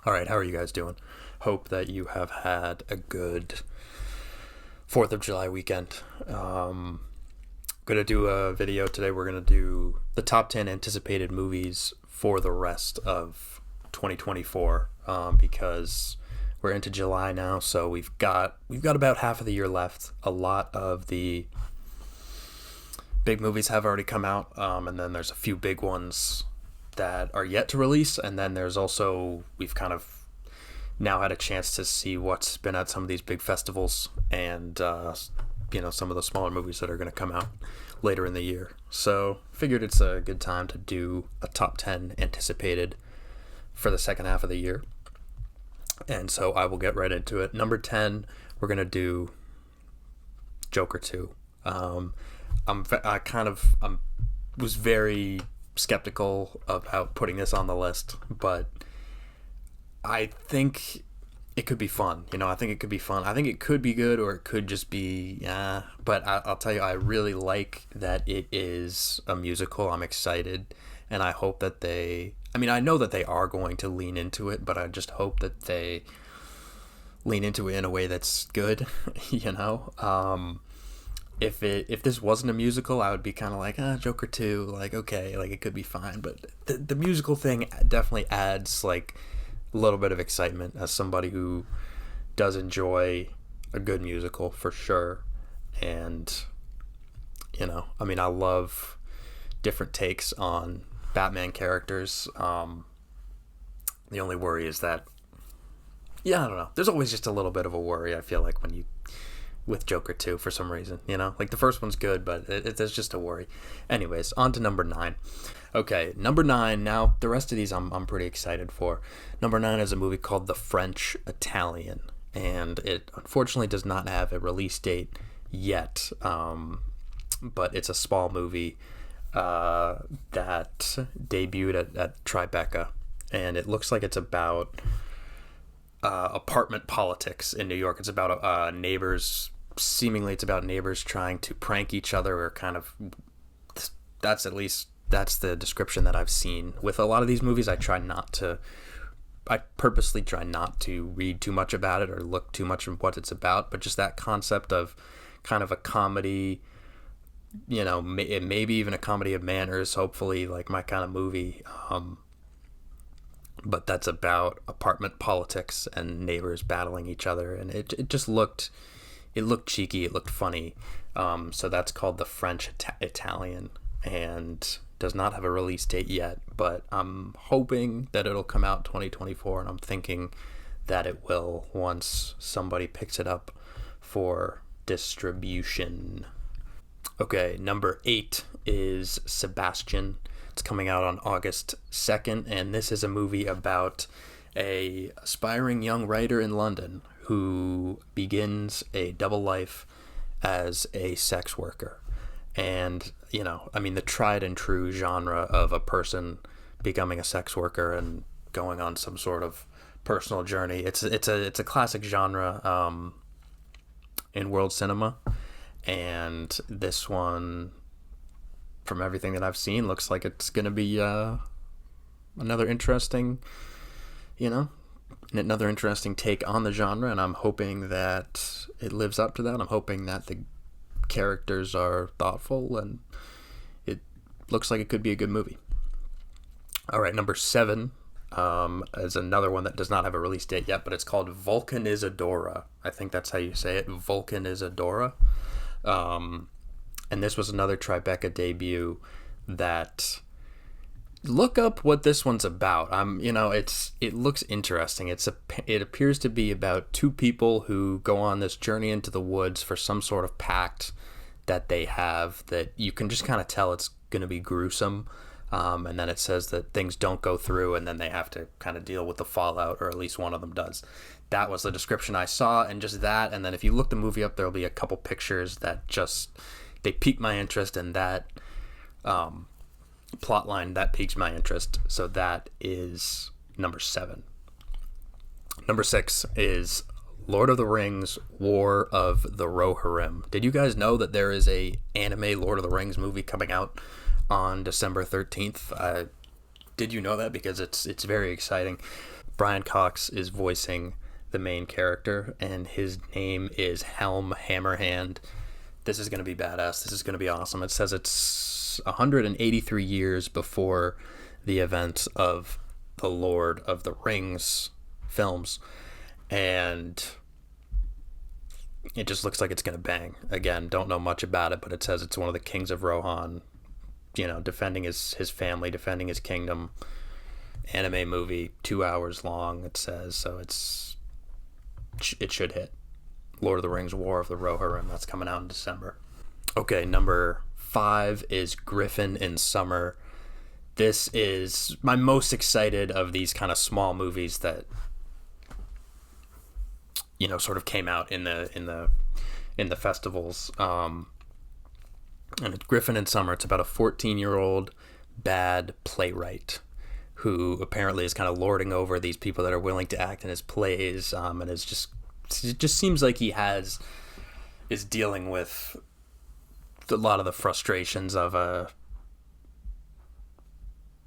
All right, how are you guys doing? Hope that you have had a good 4th of July weekend. Gonna do a video today. We're gonna do the top 10 anticipated movies for the rest of 2024 because we're into July now, so we've got about half of the year left. A lot of the big movies have already come out, and then there's a few big ones that are yet to release, and then there's also we've kind of now had a chance to see what's been at some of these big festivals and some of the smaller movies that are going to come out later in the year. So figured it's a good time to do a top 10 anticipated for the second half of the year. And so I will get right into it. Number 10, we're going to do Joker 2. I was very skeptical about putting this on the list, but I think it could be fun. I think it could be fun. I think it could be good, or it could just be, but I'll tell you, I really like that it is a musical. I'm excited, and I hope that I know that they are going to lean into it, but I just hope that they lean into it in a way that's good, you know? If this wasn't a musical, I would be kind of like, Joker 2, like, okay, like, it could be fine, but the musical thing definitely adds, like, a little bit of excitement as somebody who does enjoy a good musical for sure. And I love different takes on Batman characters. The only worry is that, I don't know, there's always just a little bit of a worry, I feel like, when you with Joker 2 for some reason, like the first one's good, but there's just a worry. Anyways, on to number 9. Okay, number 9. Now the rest of these I'm pretty excited for. Number 9 is a movie called The French Italian, and it unfortunately does not have a release date yet, but it's a small movie that debuted at Tribeca, and it looks like it's about apartment politics in New York. It's about neighbors. Seemingly, it's about neighbors trying to prank each other, or kind of. That's the description that I've seen with a lot of these movies. I purposely try not to read too much about it or look too much at what it's about, but just that concept of kind of a comedy, maybe even a comedy of manners, hopefully, like my kind of movie. But that's about apartment politics and neighbors battling each other, and it just looked cheeky, it looked funny. So that's called The French Italian, and does not have a release date yet, but I'm hoping that it'll come out 2024, and I'm thinking that it will once somebody picks it up for distribution. Okay, number 8 is Sebastian. It's coming out on August 2nd, and this is a movie about a aspiring young writer in London who begins a double life as a sex worker. And, the tried and true genre of a person becoming a sex worker and going on some sort of personal journey. It's a classic genre in world cinema, and this one, from everything that I've seen, looks like it's going to be another interesting take on the genre, and I'm hoping that it lives up to that. I'm hoping that the characters are thoughtful, and it looks like it could be a good movie. All right, number 7 is another one that does not have a release date yet, but it's called Vulcan Isadora. I think that's how you say it, Vulcan Isadora. And this was another Tribeca debut that, look up what this one's about. It looks interesting. It appears to be about two people who go on this journey into the woods for some sort of pact that they have, that you can just kind of tell it's going to be gruesome. And then it says that things don't go through, and then they have to kind of deal with the fallout, or at least one of them does. That was the description I saw, and just that. And then if you look the movie up, there'll be a couple pictures that they piqued my interest, and that plot line that piques my interest. So that is number 7. Number 6 is Lord of the Rings: War of the Rohirrim. Did you guys know that there is a anime Lord of the Rings movie coming out on December 13th? Did you know that? Because it's very exciting. Brian Cox is voicing the main character, and his name is Helm Hammerhand. This is going to be badass. This is going to be awesome. It says it's 183 years before the events of the Lord of the Rings films, and it just looks like it's going to bang. Again, don't know much about it, but it says it's one of the kings of Rohan, defending his family, defending his kingdom. Anime movie, 2 hours long, it says, so it should hit. Lord of the Rings, War of the Rohirrim, that's coming out in December. Okay, number 5 is Griffin in Summer. This is my most excited of these kind of small movies that sort of came out in the festivals. And it's Griffin in Summer. It's about a 14-year-old bad playwright who apparently is kind of lording over these people that are willing to act in his plays, and it just seems like he is dealing with a lot of the frustrations of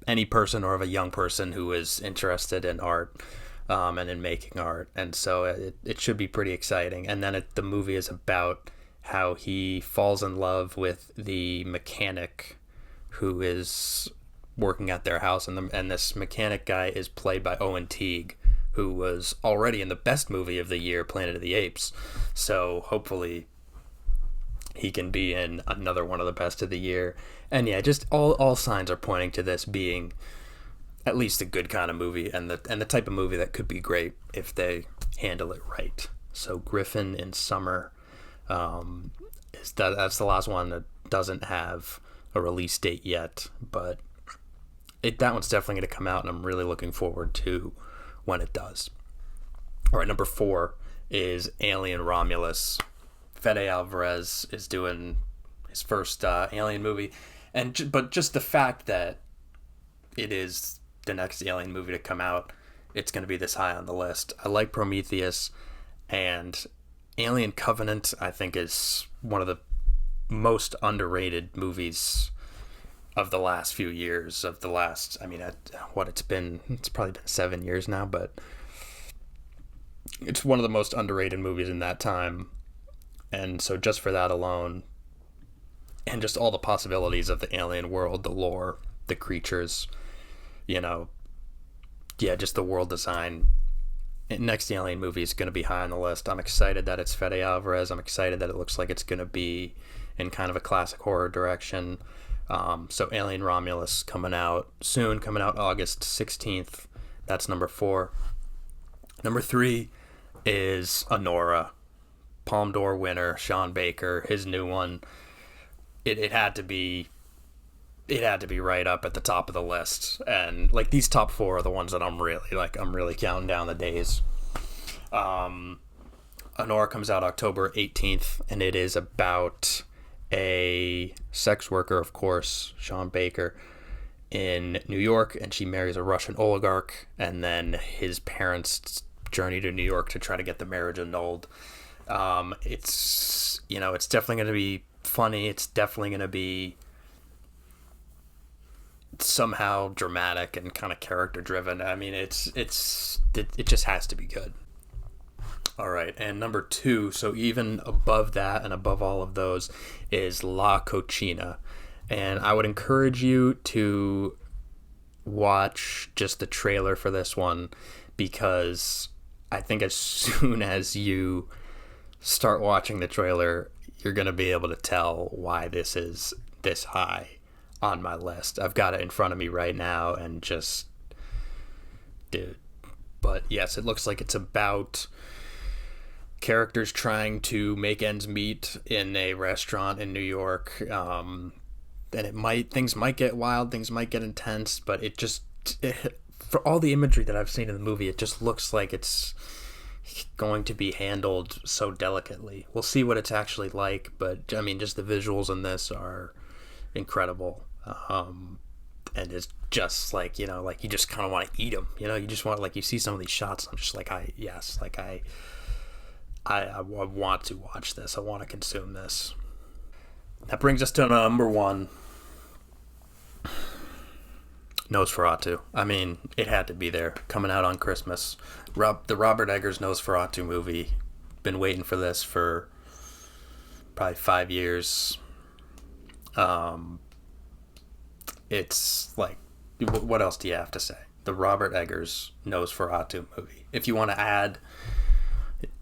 any person or of a young person who is interested in art, and in making art, and so it should be pretty exciting. And then the movie is about how he falls in love with the mechanic who is working at their house, and this mechanic guy is played by Owen Teague, who was already in the best movie of the year, Planet of the Apes. So hopefully he can be in another one of the best of the year. And yeah, just all signs are pointing to this being at least a good kind of movie, and the type of movie that could be great if they handle it right. So Griffin in Summer, that's the last one that doesn't have a release date yet, but that one's definitely going to come out, and I'm really looking forward to when it does. All right, number 4 is Alien Romulus. Fede Alvarez is doing his first Alien movie, but just the fact that it is the next Alien movie to come out, it's going to be this high on the list. I like Prometheus, and Alien Covenant, I think, is one of the most underrated movies of the last few years, it's probably been 7 years now, but it's one of the most underrated movies in that time. And so just for that alone, and just all the possibilities of the alien world, the lore, the creatures, just the world design, next Alien movie is going to be high on the list. I'm excited that it's Fede Alvarez. I'm excited that it looks like it's going to be in kind of a classic horror direction. So Alien Romulus coming out August 16th. That's number 4. Number 3 is Anora. Palme d'Or winner, Sean Baker, his new one. It had to be right up at the top of the list. And like these top 4 are the ones that I'm really counting down the days. Anora comes out October 18th, and it is about a sex worker, of course, Sean Baker, in New York, and she marries a Russian oligarch, and then his parents journey to New York to try to get the marriage annulled. It's definitely going to be funny. It's definitely going to be somehow dramatic and kind of character driven. I mean, it just has to be good. All right, and number 2, so even above that and above all of those, is La Cochina. And I would encourage you to watch just the trailer for this one, because I think as soon as you start watching the trailer, you're going to be able to tell why this is this high on my list. I've got it in front of me right now, and just, dude. But yes, it looks like it's about characters trying to make ends meet in a restaurant in New York. And things might get wild, things might get intense, but for all the imagery that I've seen in the movie, it just looks like it's going to be handled so delicately. We'll see what it's actually like, but I mean, just the visuals in this are incredible. And it's just like, you just kind of want to eat them, you just want, you see some of these shots, I'm just like, I want to watch this. I want to consume this. That brings us to number 1. Nosferatu. I mean, it had to be there. Coming out on Christmas. The Robert Eggers Nosferatu movie. Been waiting for this for probably 5 years. It's like, what else do you have to say? The Robert Eggers Nosferatu movie. If you want to add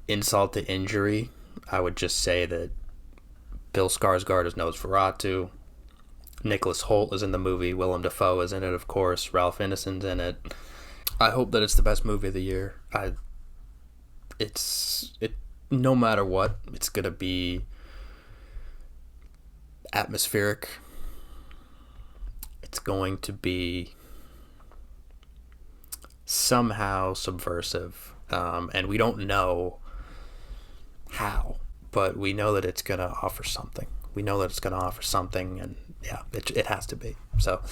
insult to injury, I would just say that Bill Skarsgård is Nosferatu. Nicholas Hoult is in the movie. Willem Dafoe is in it, of course. Ralph Ineson's in it. I hope that it's the best movie of the year. No matter what, it's gonna be atmospheric. It's going to be somehow subversive, and we don't know how, but we know that it's gonna offer something. And yeah, it has to be. So,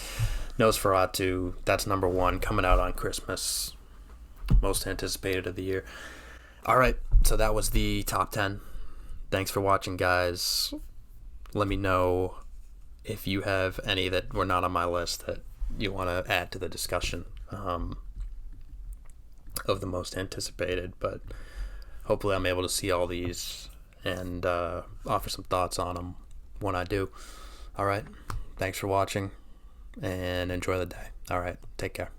Nosferatu, that's number one, coming out on Christmas, most anticipated of the year. All right, so that was the top 10. Thanks for watching, guys. Let me know if you have any that were not on my list that you want to add to the discussion of the most anticipated. But hopefully I'm able to see all these and offer some thoughts on them when I do. All right, thanks for watching and enjoy the day. All right, take care.